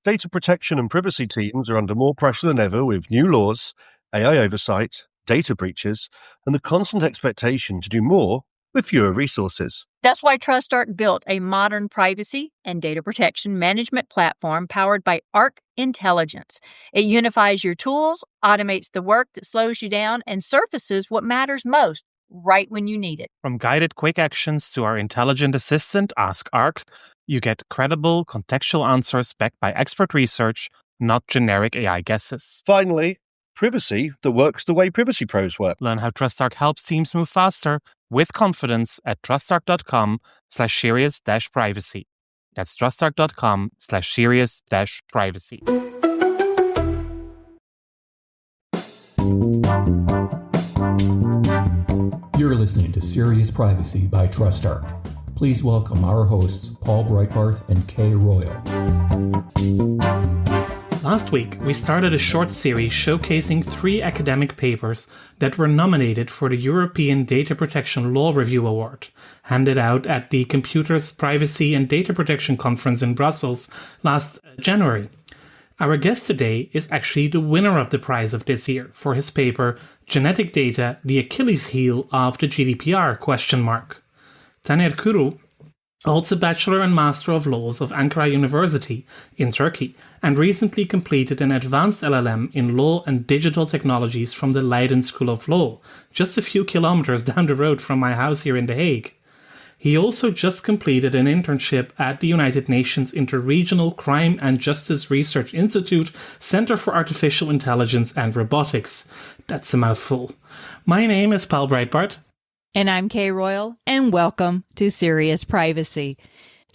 Data protection and privacy teams are under more pressure than ever with new laws, AI oversight, data breaches, and the constant expectation to do more with fewer resources. That's why TrustArc built a modern privacy and data protection management platform powered by Arc Intelligence. It unifies your tools, automates the work that slows you down, and surfaces what matters most right when you need it. From guided quick actions to our intelligent assistant, Ask Arc, you get credible, contextual answers backed by expert research, not generic AI guesses. Finally, privacy that works the way privacy pros work. Learn how TrustArc helps teams move faster with confidence at trustarc.com/serious-privacy. That's trustarc.com/serious-privacy. You're listening to Serious Privacy by TrustArc. Please welcome our hosts, Paul Breitbarth and Kay Royal. Last week, we started a short series showcasing 3 academic papers that were nominated for the European Data Protection Law Review Award, handed out at the Computers, Privacy and Data Protection Conference in Brussels last January. Our guest today is actually the winner of the prize of this year for his paper, Genetic Data, the Achilles Heel of the GDPR? Taner Kuru holds a Bachelor and Master of Laws of Ankara University in Turkey and recently completed an advanced LLM in Law and Digital Technologies from the Leiden School of Law, just a few kilometers down the road from my house here in The Hague. He also just completed an internship at the United Nations Interregional Crime and Justice Research Institute Center for Artificial Intelligence and Robotics. That's a mouthful. My name is Paul Breitbarth. And I'm Kay Royal, and welcome to Serious Privacy.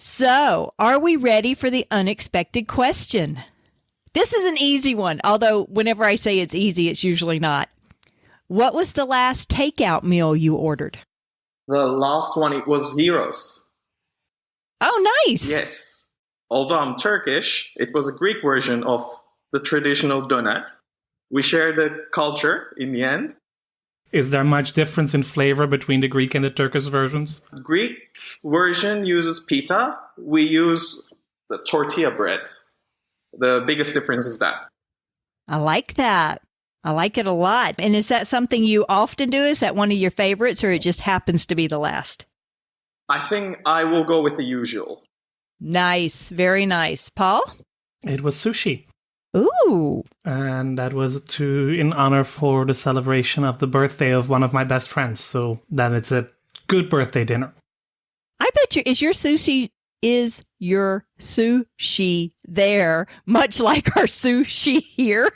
So, are we ready for the unexpected question? This is an easy one, although whenever I say it's easy, it's usually not. What was the last takeout meal you ordered? The last one, it was gyros. Oh, nice. Yes. Although I'm Turkish, it was a Greek version of the traditional doner. We share the culture in the end. Is there much difference in flavor between the Greek and the Turkish versions? The Greek version uses pita. We use the tortilla bread. The biggest difference is that. I like that. I like it a lot. And is that something you often do? Is that one of your favorites, or it just happens to be the last? I think I will go with the usual. Nice. Very nice. Paul? It was sushi. Ooh. And that was in honor for the celebration of the birthday of one of my best friends. So then it's a good birthday dinner. I bet you, is your sushi there much like our sushi here?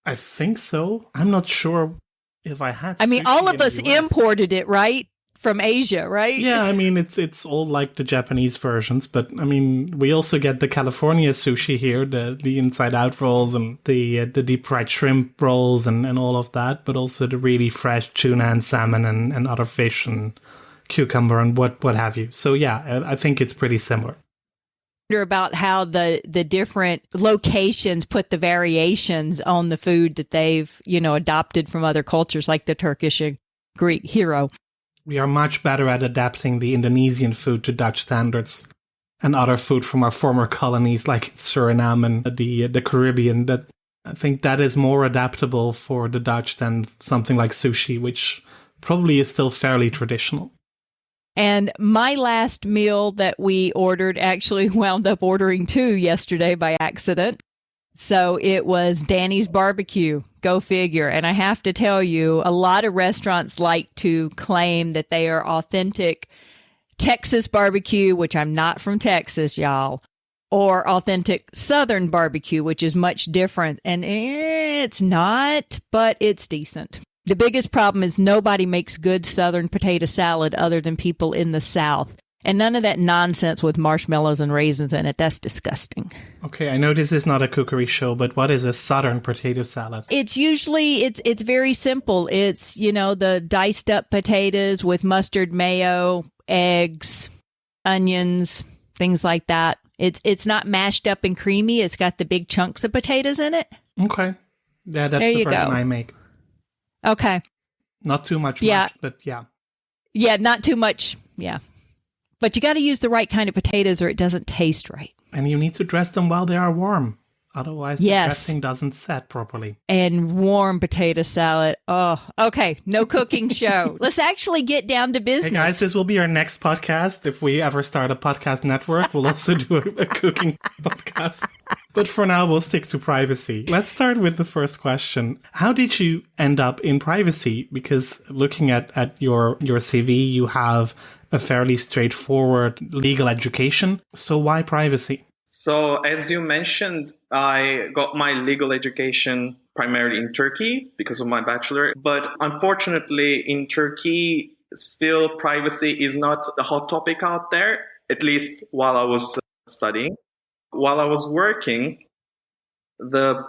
I think so. I'm not sure if I had. I mean, all of us imported it, right? From Asia, right? Yeah, I mean, it's all like the Japanese versions, but I mean, we also get the California sushi here, the inside out rolls and the deep fried shrimp rolls and all of that, but also the really fresh tuna and salmon and other fish and cucumber and what have you. So yeah, I think it's pretty similar. About how the different locations put the variations on the food that they've, adopted from other cultures, like the Turkish and Greek hero. We are much better at adapting the Indonesian food to Dutch standards and other food from our former colonies like Suriname and the Caribbean. That I think that is more adaptable for the Dutch than something like sushi, which probably is still fairly traditional. And my last meal that we ordered actually wound up ordering 2 yesterday by accident. So it was Danny's Barbecue. Go figure. And I have to tell you, a lot of restaurants like to claim that they are authentic Texas barbecue, which I'm not from Texas, y'all, or authentic Southern barbecue, which is much different. And it's not, but it's decent. The biggest problem is nobody makes good Southern potato salad other than people in the South. And none of that nonsense with marshmallows and raisins in it. That's disgusting. Okay, I know this is not a cookery show, but what is a Southern potato salad? It's usually, it's very simple. It's, the diced up potatoes with mustard, mayo, eggs, onions, things like that. It's not mashed up and creamy. It's got the big chunks of potatoes in it. Okay. Yeah, that's the version I make. Okay. Not too much, but yeah. Yeah, not too much. Yeah. But you got to use the right kind of potatoes or it doesn't taste right. And you need to dress them while they are warm. Otherwise, the Yes. dressing doesn't set properly. And warm potato salad. Oh, okay. No cooking show. Let's actually get down to business. Hey guys, this will be our next podcast. If we ever start a podcast network, we'll also do a cooking podcast. But for now, we'll stick to privacy. Let's start with the first question. How did you end up in privacy? Because looking at your CV, you have a fairly straightforward legal education. So why privacy? So, as you mentioned, I got my legal education primarily in Turkey because of my bachelor. But unfortunately, in Turkey, still privacy is not a hot topic out there, at least while I was studying. While I was working, the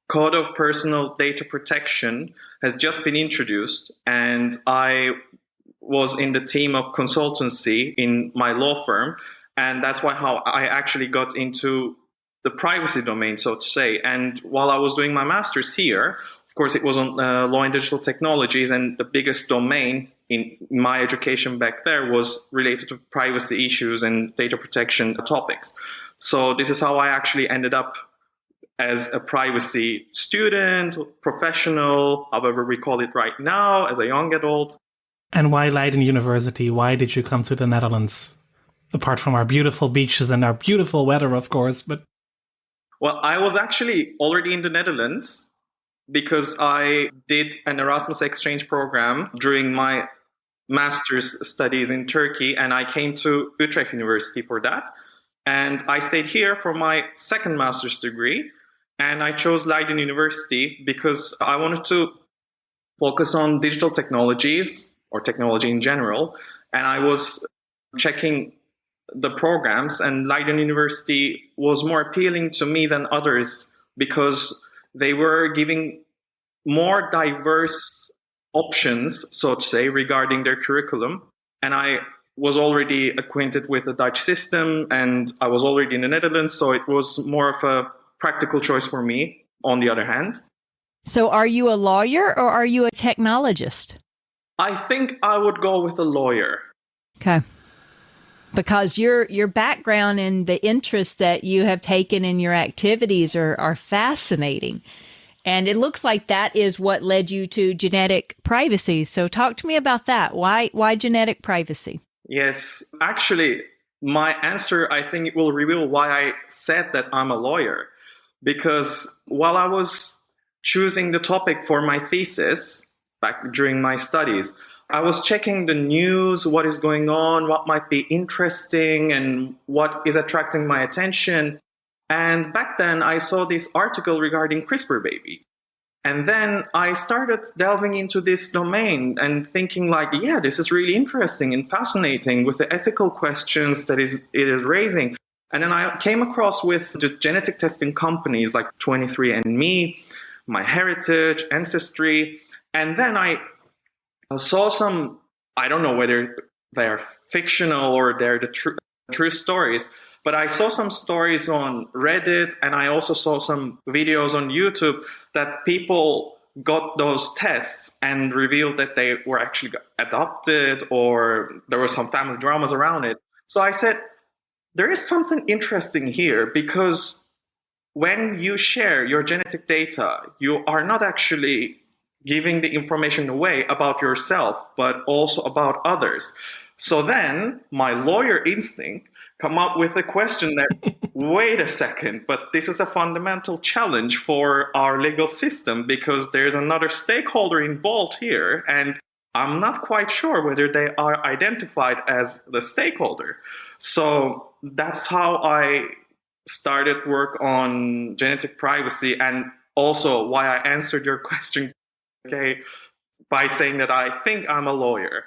Code of Personal Data Protection has just been introduced, and I was in the team of consultancy in my law firm. And that's how I actually got into the privacy domain, so to say. And while I was doing my master's here, of course, it was on law and digital technologies. And the biggest domain in my education back there was related to privacy issues and data protection topics. So this is how I actually ended up as a privacy student, professional, however we call it right now, as a young adult. And why Leiden University? Why did you come to the Netherlands? Apart from our beautiful beaches and our beautiful weather, of course, but... Well, I was actually already in the Netherlands because I did an Erasmus exchange program during my master's studies in Turkey, and I came to Utrecht University for that. And I stayed here for my second master's degree, and I chose Leiden University because I wanted to focus on digital technologies or technology in general, and I was checking the programs, and Leiden University was more appealing to me than others because they were giving more diverse options, so to say, regarding their curriculum. And I was already acquainted with the Dutch system, and I was already in the Netherlands, so it was more of a practical choice for me, on the other hand. So are you a lawyer or are you a technologist? I think I would go with a lawyer. Okay. Because your background and the interests that you have taken in your activities are fascinating. And it looks like that is what led you to genetic privacy. So talk to me about that. Why genetic privacy? Yes, actually, my answer, I think it will reveal why I said that I'm a lawyer. Because while I was choosing the topic for my thesis back during my studies, I was checking the news, what is going on, what might be interesting, and what is attracting my attention. And back then, I saw this article regarding CRISPR babies. And then I started delving into this domain and thinking like, yeah, this is really interesting and fascinating with the ethical questions that it is raising. And then I came across with the genetic testing companies like 23andMe, MyHeritage, Ancestry. And then I saw some, I don't know whether they're fictional or they're the true stories, but I saw some stories on Reddit, and I also saw some videos on YouTube that people got those tests and revealed that they were actually adopted, or there were some family dramas around it. So I said, there is something interesting here, because when you share your genetic data, you are not actually giving the information away about yourself, but also about others. So then my lawyer instinct come up with a question that, wait a second, but this is a fundamental challenge for our legal system because there's another stakeholder involved here, and I'm not quite sure whether they are identified as the stakeholder. So that's how I started work on genetic privacy, and also why I answered your question, okay, by saying that I think I'm a lawyer.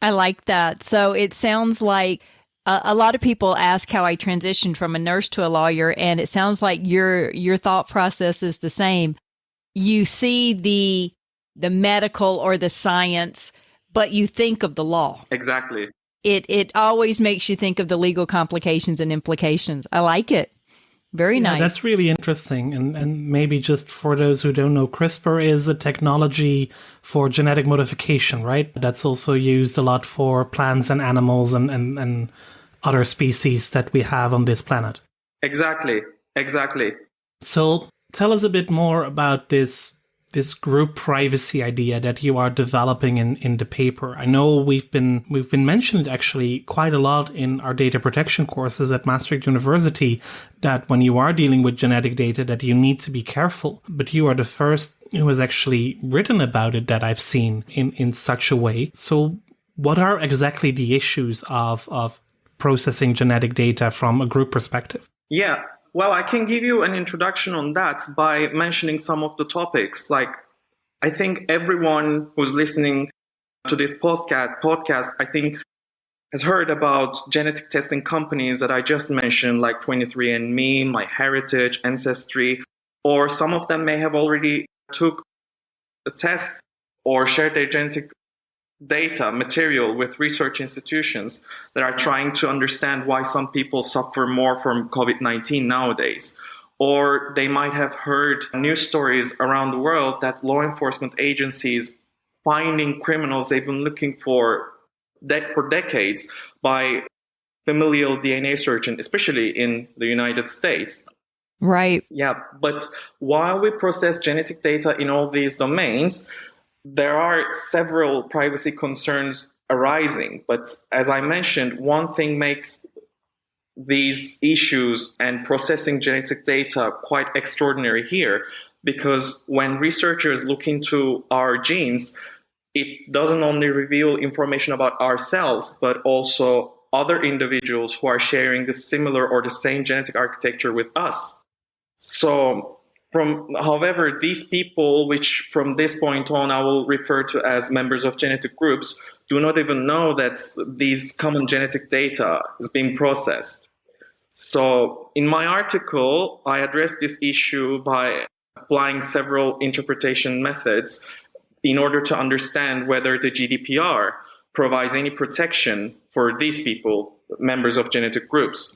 I like that. So it sounds like a lot of people ask how I transitioned from a nurse to a lawyer, and it sounds like your thought process is the same. You see the medical or the science, but you think of the law. Exactly. It always makes you think of the legal complications and implications. I like it. Very nice. That's really interesting. And maybe just for those who don't know, CRISPR is a technology for genetic modification, right? That's also used a lot for plants and animals and other species that we have on this planet. Exactly. So tell us a bit more about this group privacy idea that you are developing in the paper. I know we've been mentioned actually quite a lot in our data protection courses at Maastricht University, that when you are dealing with genetic data that you need to be careful. But you are the first who has actually written about it that I've seen in such a way. So what are exactly the issues of processing genetic data from a group perspective? Yeah. Well, I can give you an introduction on that by mentioning some of the topics. Like, I think everyone who's listening to this podcast, I think, has heard about genetic testing companies that I just mentioned, like 23andMe, MyHeritage, Ancestry, or some of them may have already took the test or shared their genetic data material with research institutions that are trying to understand why some people suffer more from COVID-19 nowadays. Or they might have heard news stories around the world that law enforcement agencies finding criminals they've been looking for decades by familial DNA searching, especially in the United States. Right. Yeah, but while we process genetic data in all these domains, there are several privacy concerns arising. But as I mentioned, one thing makes these issues and processing genetic data quite extraordinary here, because when researchers look into our genes, it doesn't only reveal information about ourselves, but also other individuals who are sharing the similar or the same genetic architecture with us. So, however, these people, which from this point on I will refer to as members of genetic groups, do not even know that these common genetic data is being processed. So in my article, I addressed this issue by applying several interpretation methods in order to understand whether the GDPR provides any protection for these people, members of genetic groups.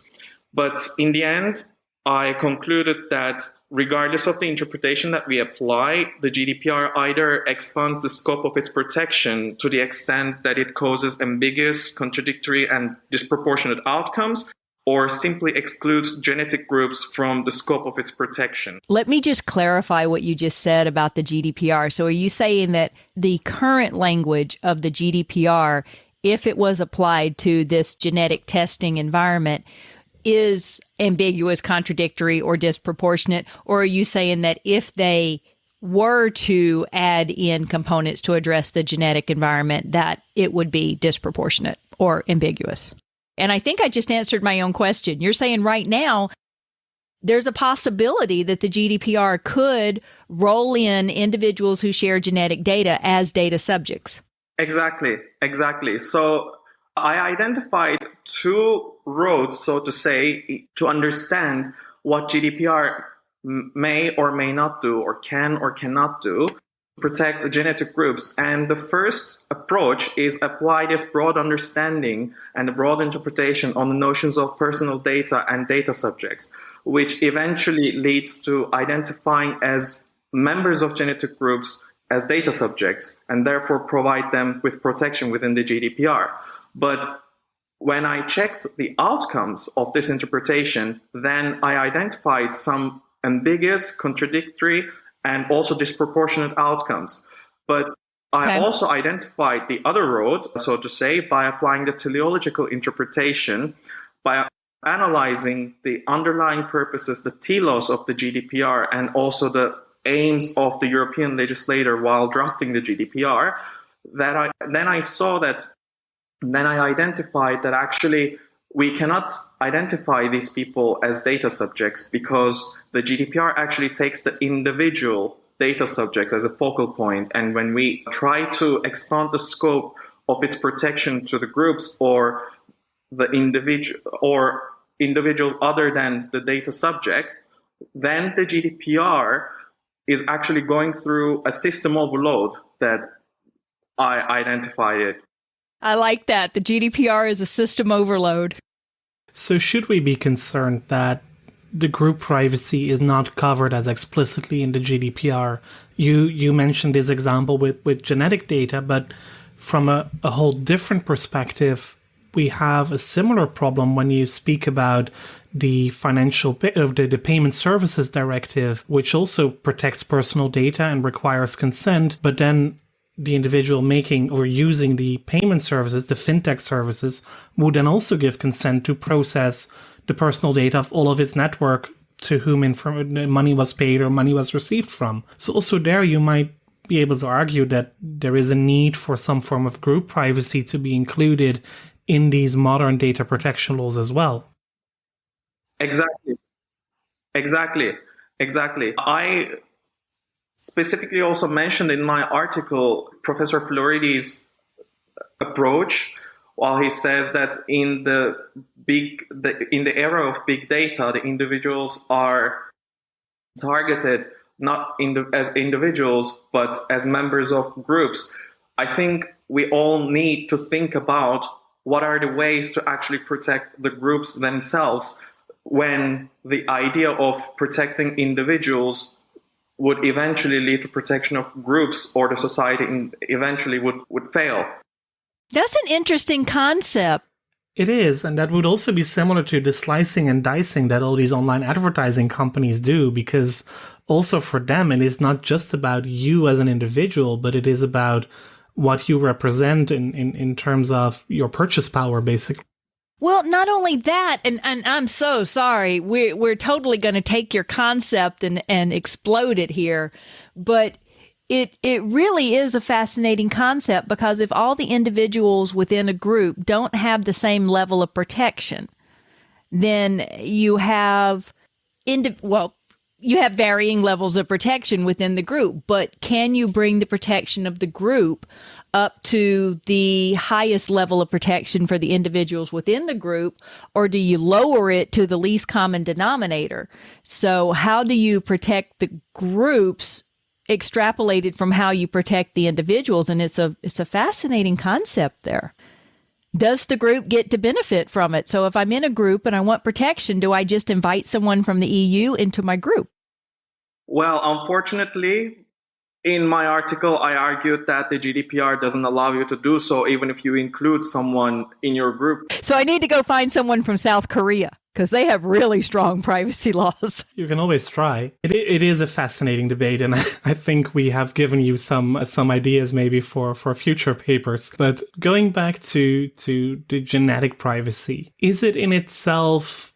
But in the end, I concluded that regardless of the interpretation that we apply, the GDPR either expands the scope of its protection to the extent that it causes ambiguous, contradictory, and disproportionate outcomes, or simply excludes genetic groups from the scope of its protection. Let me just clarify what you just said about the GDPR. So are you saying that the current language of the GDPR, if it was applied to this genetic testing environment, is ambiguous, contradictory, or disproportionate? Or are you saying that if they were to add in components to address the genetic environment, that it would be disproportionate or ambiguous? And I think I just answered my own question. You're saying right now, there's a possibility that the GDPR could roll in individuals who share genetic data as data subjects. Exactly. So I identified two roads, so to say, to understand what GDPR may or may not do, or can or cannot do, protect genetic groups. And the first approach is apply this broad understanding and a broad interpretation on the notions of personal data and data subjects, which eventually leads to identifying as members of genetic groups as data subjects, and therefore provide them with protection within the GDPR. But when I checked the outcomes of this interpretation, then I identified some ambiguous, contradictory, and also disproportionate outcomes. But I also identified the other road, so to say, by applying the teleological interpretation, by analyzing the underlying purposes, the telos of the GDPR, and also the aims of the European legislator while drafting the GDPR, then I identified that actually we cannot identify these people as data subjects, because the GDPR actually takes the individual data subjects as a focal point. And when we try to expand the scope of its protection to the groups or the individuals other than the data subject, then the GDPR is actually going through a system overload that I identified it. I like that. The GDPR is a system overload. So should we be concerned that the group privacy is not covered as explicitly in the GDPR? You mentioned this example with genetic data, but from a whole different perspective, we have a similar problem when you speak about the the Payment Services Directive, which also protects personal data and requires consent, but then the individual making or using the payment services, the fintech services, would then also give consent to process the personal data of all of its network to whom money was paid or money was received from. So also there you might be able to argue that there is a need for some form of group privacy to be included in these modern data protection laws as well. Exactly. I specifically also mentioned in my article Professor Floridi's approach, while he says that in the era of big data, the individuals are targeted not as individuals, but as members of groups. I think we all need to think about what are the ways to actually protect the groups themselves when the idea of protecting individuals would eventually lead to protection of groups, or the society eventually would fail. That's an interesting concept. It is, and that would also be similar to the slicing and dicing that all these online advertising companies do, because also for them, it is not just about you as an individual, but it is about what you represent in terms of your purchase power, basically. Well, not only that, and I'm so sorry, we're totally going to take your concept and explode it here, but it really is a fascinating concept, because if all the individuals within a group don't have the same level of protection, then you have you have varying levels of protection within the group, but can you bring the protection of the group up to the highest level of protection for the individuals within the group, or do you lower it to the least common denominator? So how do you protect the groups extrapolated from how you protect the individuals? And it's a fascinating concept there. Does the group get to benefit from it? So if I'm in a group and I want protection, do I just invite someone from the EU into my group? Well, unfortunately, in my article, I argued that the GDPR doesn't allow you to do so, even if you include someone in your group. So I need to go find someone from South Korea, because they have really strong privacy laws. You can always try. It is a fascinating debate, and I think we have given you some ideas maybe for future papers. But going back to the genetic privacy, is it in itself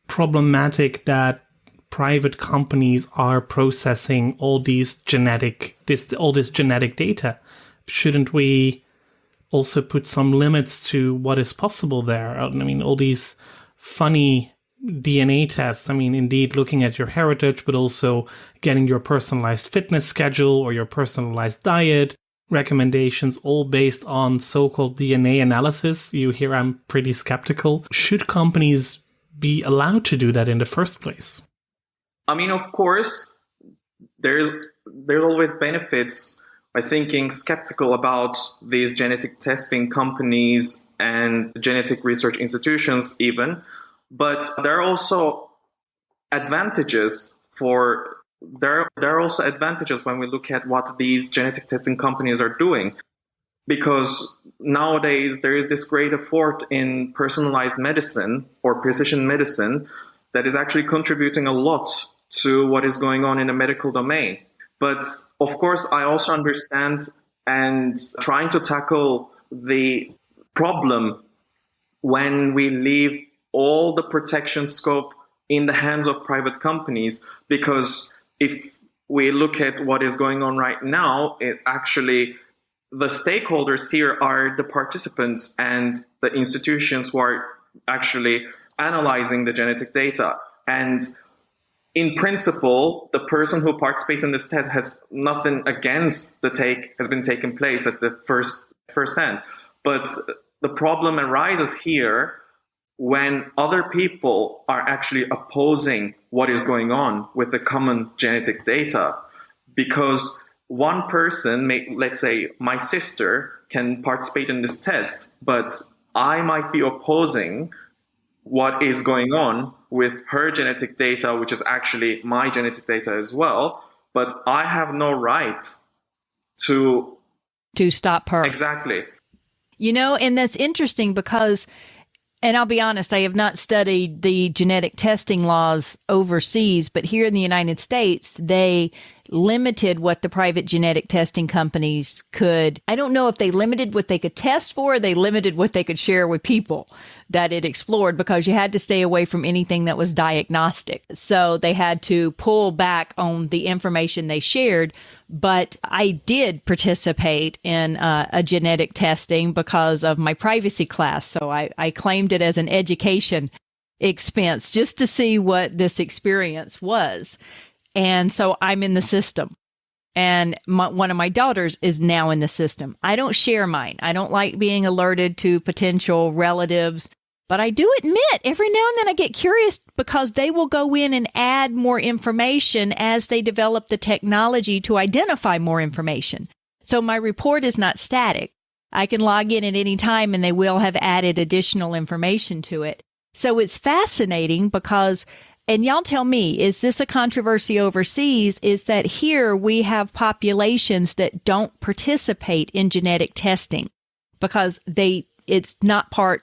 problematic that private companies are processing all this genetic data? Shouldn't we also put some limits to what is possible there? I mean, all these funny DNA tests, I mean, indeed looking at your heritage, but also getting your personalized fitness schedule or your personalized diet recommendations, all based on so-called DNA analysis. You hear I'm pretty skeptical. Should companies be allowed to do that in the first place? I mean, of course, there's always benefits by thinking skeptical about these genetic testing companies and genetic research institutions even, but there are also advantages there are also advantages when we look at what these genetic testing companies are doing, because nowadays there is this great effort in personalized medicine or precision medicine that is actually contributing a lot to what is going on in the medical domain. But of course, I also understand and trying to tackle the problem when we leave all the protection scope in the hands of private companies, because if we look at what is going on right now, it actually, the stakeholders here are the participants and the institutions who are actually analyzing the genetic data. And in principle, the person who participates in this test has nothing against has been taken place at the first hand. But the problem arises here when other people are actually opposing what is going on with the common genetic data. Because one person, let's say my sister, can participate in this test, but I might be opposing what is going on with her genetic data, which is actually my genetic data as well, but I have no right to stop her. Exactly. And that's interesting because, and I'll be honest, I have not studied the genetic testing laws overseas, but here in the United States, they limited what the private genetic testing companies could. I don't know if they limited what they could test for, or they limited what they could share with people that it explored, because you had to stay away from anything that was diagnostic. So they had to pull back on the information they shared. But I did participate in a genetic testing because of my privacy class. So I claimed it as an education expense just to see what this experience was. And so I'm in the system. And one of my daughters is now in the system. I don't share mine. I don't like being alerted to potential relatives. But I do admit every now and then I get curious because they will go in and add more information as they develop the technology to identify more information. So my report is not static. I can log in at any time and they will have added additional information to it. So it's fascinating because, and y'all tell me, is this a controversy overseas? Is that here we have populations that don't participate in genetic testing because it's not part.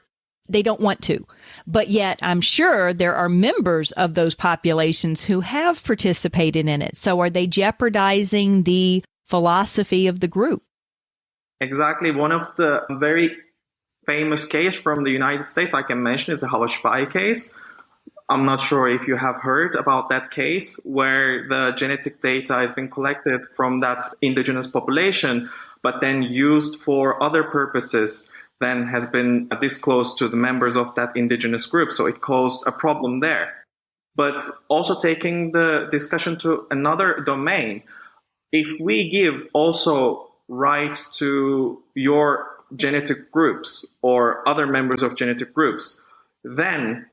They don't want to. But yet I'm sure there are members of those populations who have participated in it. So are they jeopardizing the philosophy of the group? Exactly. One of the very famous case from the United States I can mention is the Hawaii case. I'm not sure if you have heard about that case where the genetic data has been collected from that indigenous population, but then used for other purposes then has been disclosed to the members of that indigenous group. So it caused a problem there. But also taking the discussion to another domain, if we give also rights to your genetic groups or other members of genetic groups, then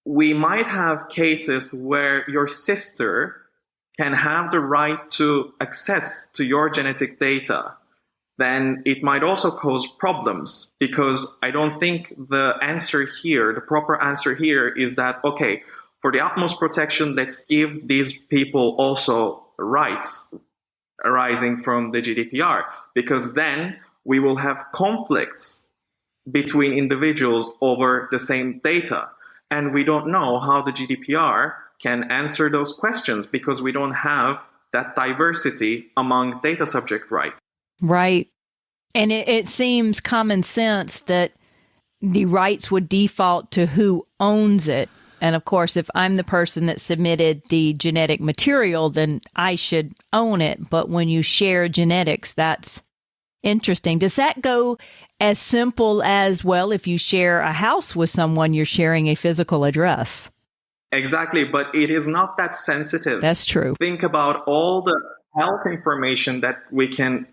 we might have cases where your sister can have the right to access to your genetic data. Then it might also cause problems, because I don't think the proper answer here is that, okay, for the utmost protection, let's give these people also rights arising from the GDPR, because then we will have conflicts between individuals over the same data. And we don't know how the GDPR can answer those questions because we don't have that diversity among data subject rights. Right. And it seems common sense that the rights would default to who owns it. And of course, if I'm the person that submitted the genetic material, then I should own it. But when you share genetics, that's interesting. Does that go as simple as, well, if you share a house with someone, you're sharing a physical address? Exactly, but it is not that sensitive. That's true. Think about all the health information that we can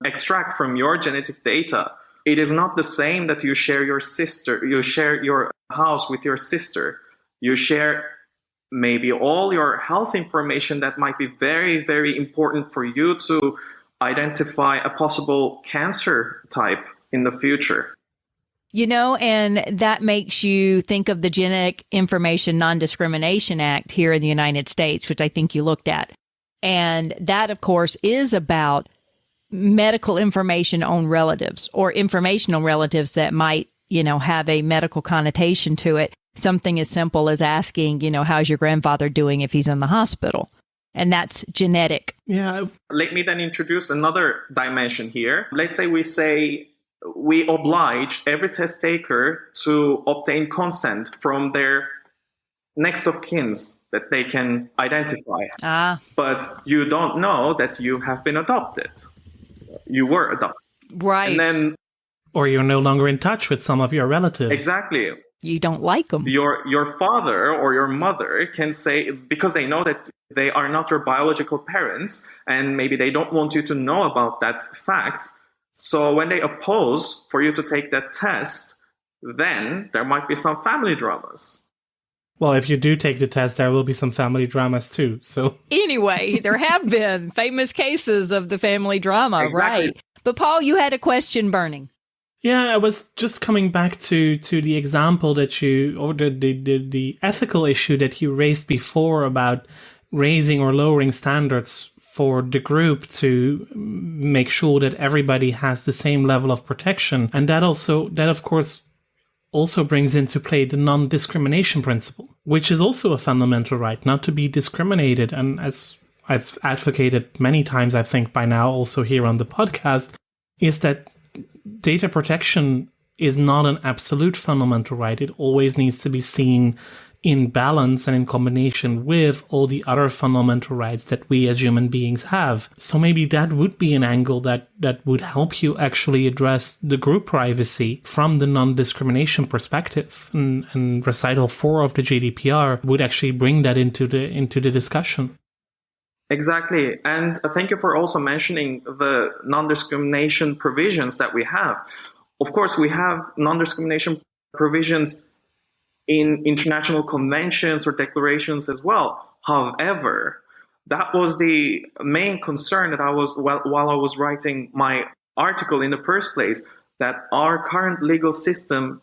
extract from your genetic data. It is not the same that you share your house with your sister. You share maybe all your health information that might be very, very important for you to identify a possible cancer type in the future. And that makes you think of the Genetic Information Non-Discrimination Act here in the United States, which I think you looked at. And that, of course, is about medical information on relatives or information on relatives that might, have a medical connotation to it. Something as simple as asking, how's your grandfather doing if he's in the hospital? And that's genetic. Yeah. Let me then introduce another dimension here. Let's say we oblige every test taker to obtain consent from their next of kins that they can identify. But you don't know that you have been adopted. You were adopted. Right. And then, or you're no longer in touch with some of your relatives. Exactly. You don't like them. Your father or your mother can say, because they know that they are not your biological parents, and maybe they don't want you to know about that fact. So when they oppose for you to take that test, then there might be some family dramas. Well, if you do take the test, there will be some family dramas too. So anyway, there have been famous cases of the family drama, exactly. Right? But Paul, you had a question burning. Yeah, I was just coming back to the example that the ethical issue that you raised before about raising or lowering standards for the group to make sure that everybody has the same level of protection. And that of course also brings into play the non-discrimination principle, which is also a fundamental right, not to be discriminated. And as I've advocated many times, I think by now also here on the podcast, is that data protection is not an absolute fundamental right. It always needs to be seen in balance and in combination with all the other fundamental rights that we as human beings have. So maybe that would be an angle that would help you actually address the group privacy from the non-discrimination perspective. And recital 4 of the GDPR would actually bring that into the discussion. Exactly. And thank you for also mentioning the non-discrimination provisions that we have. Of course, we have non-discrimination provisions in international conventions or declarations as well. However, that was the main concern that I was, while I was writing my article in the first place, that our current legal system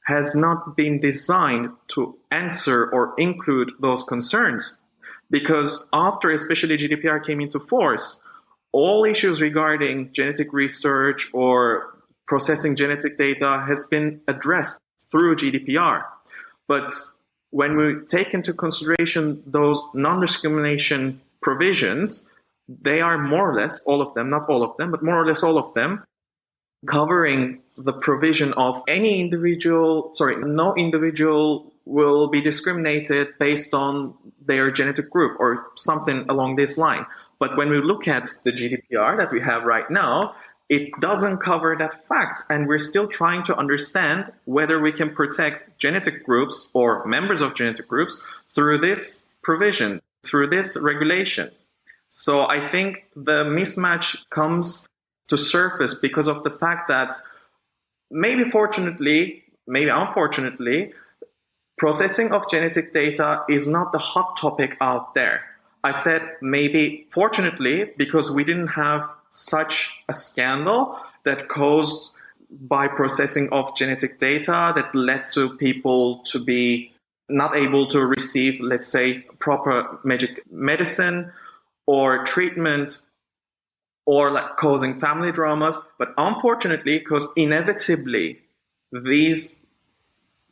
has not been designed to answer or include those concerns. Because after especially GDPR came into force, all issues regarding genetic research or processing genetic data has been addressed through GDPR. But when we take into consideration those non-discrimination provisions, they are more or less all of them, not all of them, but more or less all of them, covering the provision of no individual will be discriminated based on their genetic group or something along this line. But when we look at the GDPR that we have right now, it doesn't cover that fact. And we're still trying to understand whether we can protect genetic groups or members of genetic groups through this provision, through this regulation. So I think the mismatch comes to surface because of the fact that maybe fortunately, maybe unfortunately, processing of genetic data is not the hot topic out there. I said maybe fortunately because we didn't have such a scandal that caused by processing of genetic data that led to people to be not able to receive, let's say, proper medicine or treatment, or like causing family dramas. But unfortunately, because inevitably these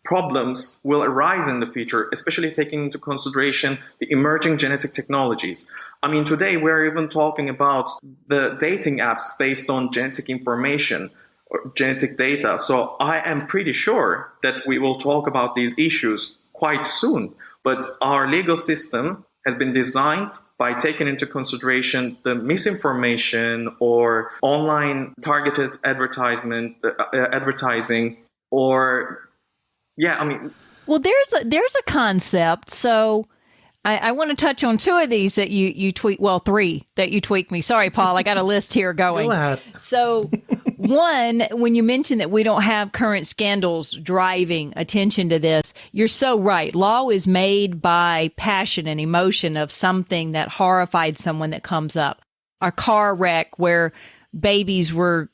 problems will arise in the future, especially taking into consideration the emerging genetic technologies. I mean, today we're even talking about the dating apps based on genetic information or genetic data. So I am pretty sure that we will talk about these issues quite soon. But our legal system has been designed by taking into consideration the misinformation or online targeted advertising, or yeah, I mean, well, there's a concept. So I want to touch on two of these that you tweet. Well, three that you tweaked me. Sorry, Paul, I got a list here going. Go ahead. So one, when you mentioned that we don't have current scandals driving attention to this, you're so right. Law is made by passion and emotion of something that horrified someone that comes up. A car wreck where babies were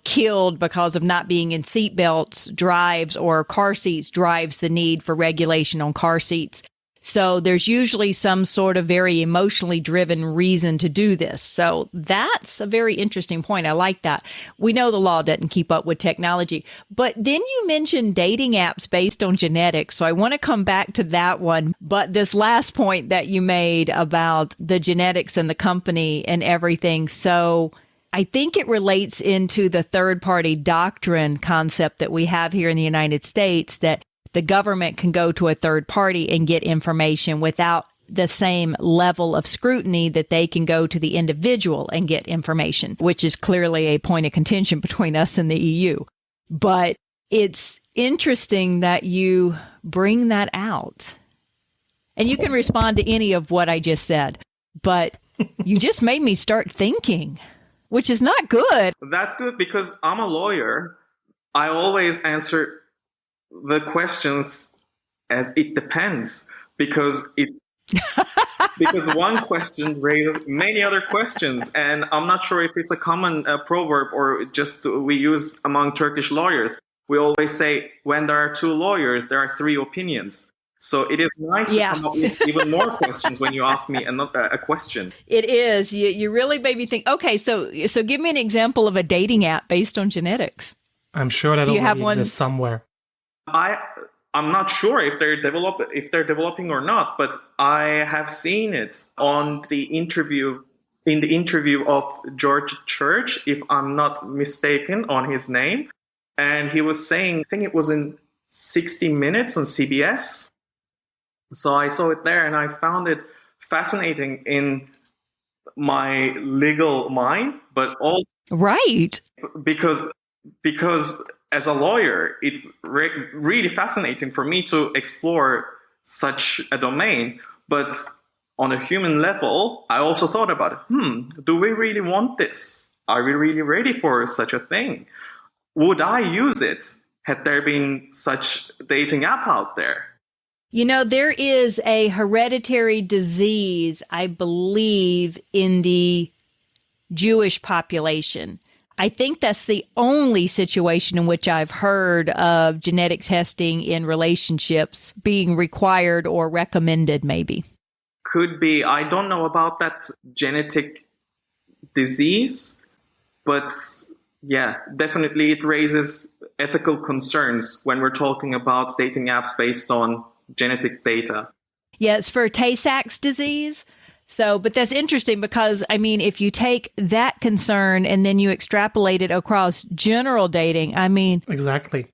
killed because of not being in seatbelts drives, or car seats drives the need for regulation on car seats. So there's usually some sort of very emotionally driven reason to do this. So that's a very interesting point. I like that. We know the law doesn't keep up with technology. But then you mentioned dating apps based on genetics. So I want to come back to that one. But this last point that you made about the genetics and the company and everything. So I think it relates into the third-party doctrine concept that we have here in the United States, that the government can go to a third party and get information without the same level of scrutiny that they can go to the individual and get information, which is clearly a point of contention between us and the EU. But it's interesting that you bring that out. And you can respond to any of what I just said, but you just made me start thinking, which is not good. That's good because I'm a lawyer. I always answer the questions as it depends, because because one question raises many other questions, and I'm not sure if it's a common proverb or just we use among Turkish lawyers. We always say when there are two lawyers, there are three opinions. So it is nice to come up with even more questions when you ask me a question. It is. You really made me think, okay, so give me an example of a dating app based on genetics. I'm sure that already exists somewhere. I'm not sure if they're developing or not, but I have seen it on the interview of George Church, if I'm not mistaken on his name. And he was saying, I think it was in 60 Minutes on CBS. So I saw it there and I found it fascinating in my legal mind, but also right because as a lawyer, it's really fascinating for me to explore such a domain. But on a human level, I also thought about, do we really want this? Are we really ready for such a thing? Would I use it had there been such dating app out there? You know, there is a hereditary disease, I believe, in the Jewish population. I think that's the only situation in which I've heard of genetic testing in relationships being required or recommended, maybe. Could be. I don't know about that genetic disease, but yeah, definitely it raises ethical concerns when we're talking about dating apps based on genetic data. Yeah, it's for Tay-Sachs disease. So, but that's interesting because, I mean, if you take that concern and then you extrapolate it across general dating, I mean... Exactly.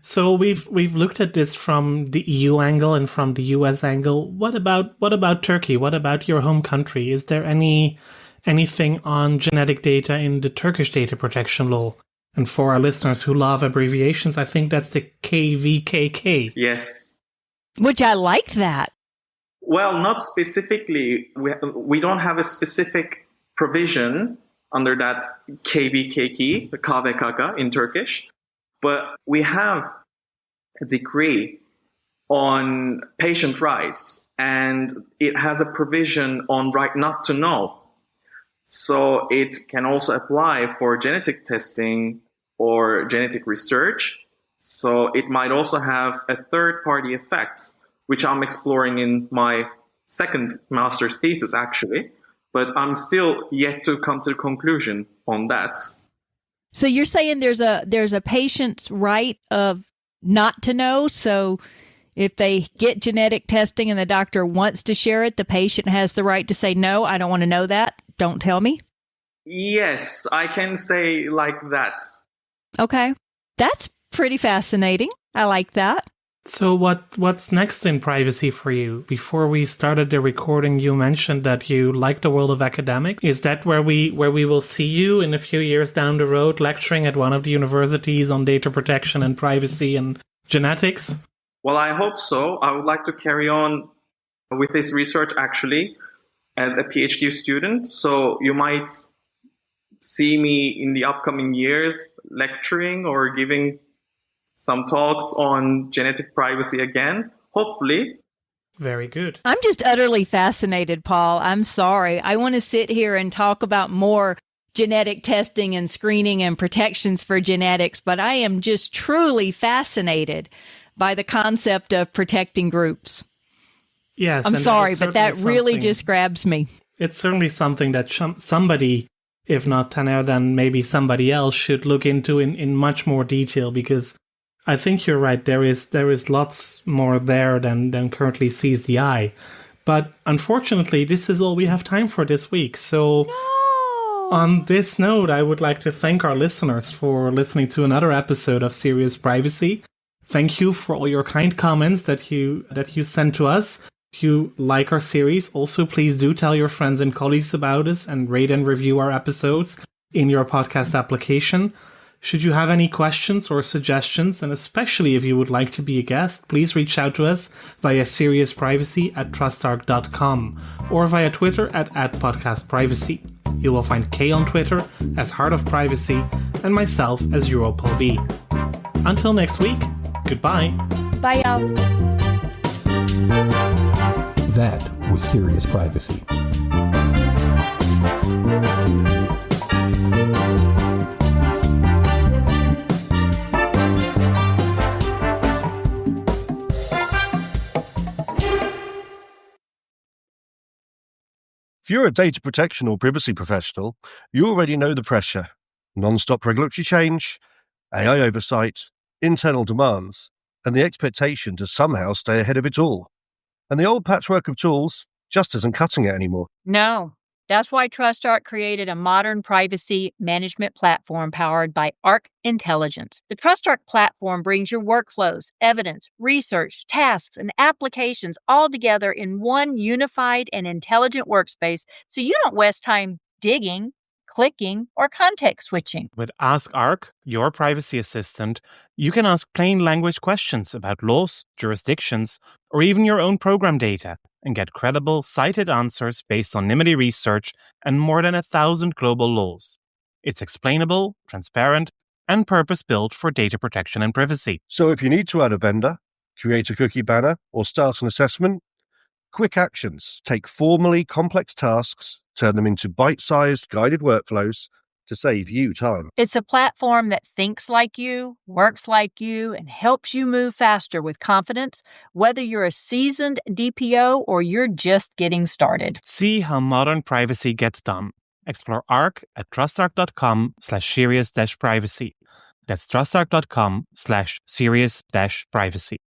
So we've looked at this from the EU angle and from the US angle. What about Turkey? What about your home country? Is there anything on genetic data in the Turkish data protection law? And for our listeners who love abbreviations, I think that's the KVKK. Yes. Which I like that. Well, not specifically. We don't have a specific provision under that KVKK, the KVKK in Turkish, but we have a decree on patient rights, and it has a provision on right not to know. So it can also apply for genetic testing or genetic research. So it might also have a third-party effect, which I'm exploring in my second master's thesis, actually. But I'm still yet to come to the conclusion on that. So you're saying there's a patient's right of not to know? So if they get genetic testing and the doctor wants to share it, the patient has the right to say, no, I don't want to know that. Don't tell me? Yes, I can say like that. Okay. That's pretty fascinating. I like that. So what's next in privacy for you? Before we started the recording, you mentioned that you like the world of academic. Is that where we will see you in a few years down the road, lecturing at one of the universities on data protection and privacy and genetics? Well, I hope so. I would like to carry on with this research, actually, as a PhD student. So you might see me in the upcoming years lecturing or giving some talks on genetic privacy again, hopefully. Very good. I'm just utterly fascinated, Paul. I'm sorry. I want to sit here and talk about more genetic testing and screening and protections for genetics, but I am just truly fascinated by the concept of protecting groups. Yes. I'm sorry, but that really just grabs me. It's certainly something that somebody, if not Taner, then maybe somebody else should look into in much more detail, because I think you're right. There is lots more there than currently sees the eye. But unfortunately, this is all we have time for this week. So on this note, I would like to thank our listeners for listening to another episode of Serious Privacy. Thank you for all your kind comments that you sent to us. If you like our series, also please do tell your friends and colleagues about us and rate and review our episodes in your podcast application. Should you have any questions or suggestions, and especially if you would like to be a guest, please reach out to us via seriousprivacy@trustarc.com or via Twitter at @podcastprivacy. You will find Kay on Twitter as Heart of Privacy and myself as EuroPolB. Until next week, goodbye. Bye, y'all. That was Serious Privacy. If you're a data protection or privacy professional, you already know the pressure. Non-stop regulatory change, AI oversight, internal demands, and the expectation to somehow stay ahead of it all. And the old patchwork of tools just isn't cutting it anymore. No. That's why TrustArc created a modern privacy management platform powered by Arc Intelligence. The TrustArc platform brings your workflows, evidence, research, tasks, and applications all together in one unified and intelligent workspace so you don't waste time digging, clicking, or context switching. With Ask Arc, your privacy assistant, you can ask plain language questions about laws, jurisdictions, or even your own program data and get credible, cited answers based on NIMBY research and more than 1,000 global laws. It's explainable, transparent, and purpose-built for data protection and privacy. So if you need to add a vendor, create a cookie banner, or start an assessment, quick actions take formally complex tasks, turn them into bite-sized guided workflows to save you time. It's a platform that thinks like you, works like you, and helps you move faster with confidence, whether you're a seasoned DPO or you're just getting started. See how modern privacy gets done. Explore Arc at trustarc.com/serious-privacy. That's trustarc.com/serious-privacy.